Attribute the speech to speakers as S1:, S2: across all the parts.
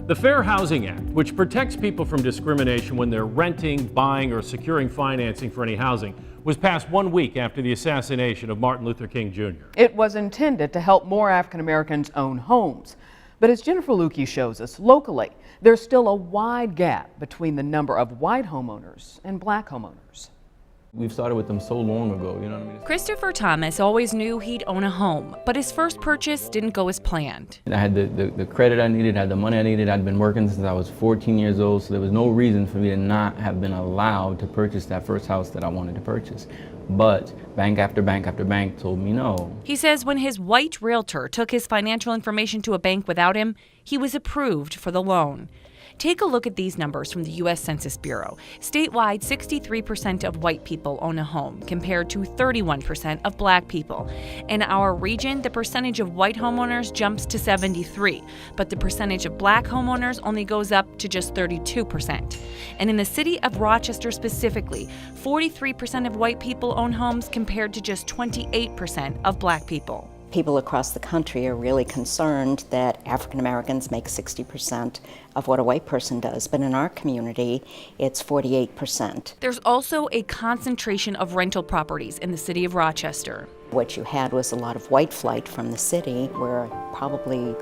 S1: The Fair Housing Act, which protects people from discrimination when they're renting, buying, or securing financing for any housing, was passed 1 week after the assassination of Martin Luther King Jr.
S2: It was intended to help more African Americans own homes. But as Jennifer Lukey shows us, locally, there's still a wide gap between the number of white homeowners and black homeowners.
S3: We've started with them so long ago, you know what I mean?
S4: Christopher Thomas always knew he'd own a home, but his first purchase didn't go as planned.
S3: I had the credit I needed, I had the money I needed. I'd been working since I was 14 years old, so there was no reason for me to not have been allowed to purchase that first house that I wanted to purchase. But bank after bank after bank told me no.
S4: He says when his white realtor took his financial information to a bank without him, he was approved for the loan. Take a look at these numbers from the U.S. Census Bureau. Statewide, 63% of white people own a home, compared to 31% of black people. In our region, the percentage of white homeowners jumps to 73%, but the percentage of black homeowners only goes up to just 32%. And in the city of Rochester specifically, 43% of white people own homes compared to just 28% of black people.
S5: People across the country are really concerned that African Americans make 60% of what a white person does, but in our community, it's 48%.
S4: There's also a concentration of rental properties in the city of Rochester.
S5: What you had was a lot of white flight from the city. We're probably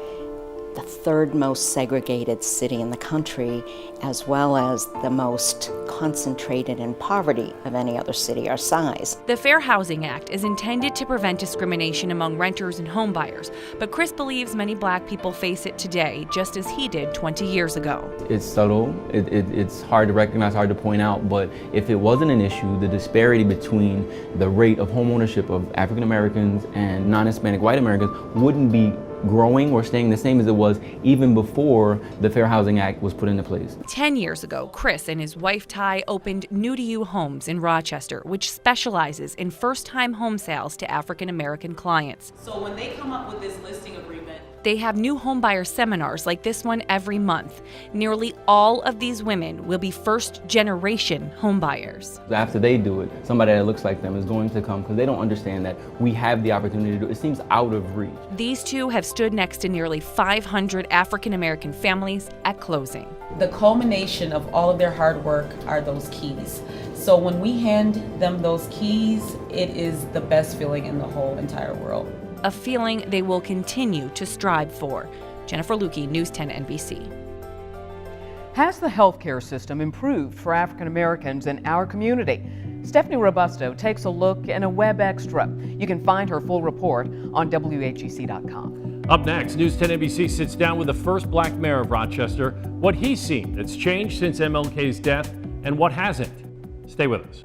S5: the third most segregated city in the country, as well as the most concentrated in poverty of any other city our size.
S4: The Fair Housing Act is intended to prevent discrimination among renters and home buyers, but Chris believes many black people face it today, just as he did 20 years ago.
S3: It's subtle, it's hard to recognize, hard to point out, but if it wasn't an issue, the disparity between the rate of home ownership of African Americans and non-Hispanic white Americans wouldn't be growing or staying the same as it was even before the Fair Housing Act was put into place.
S4: 10 years ago, Chris and his wife Ty opened New to You Homes in Rochester, which specializes in first-time home sales to African American clients.
S6: So when they come up with this listing agreement,
S4: they have new homebuyer seminars like this one every month. Nearly all of these women will be first-generation homebuyers.
S3: After they do it, somebody that looks like them is going to come because they don't understand that we have the opportunity to do it. It seems out of reach.
S4: These two have stood next to nearly 500 African American families at closing.
S6: the culmination of all of their hard work are those keys. So when we hand them those keys, it is the best feeling in the whole entire world.
S4: A feeling they will continue to strive for. Jennifer Lukey, News 10 NBC.
S2: Has the healthcare system improved for African Americans in our community? Stephanie Robusto takes a look in a web extra. You can find her full report on WHEC.com.
S1: Up next, News 10 NBC sits down with the first black mayor of Rochester, what he's seen that's changed since MLK's death and what hasn't. Stay with us.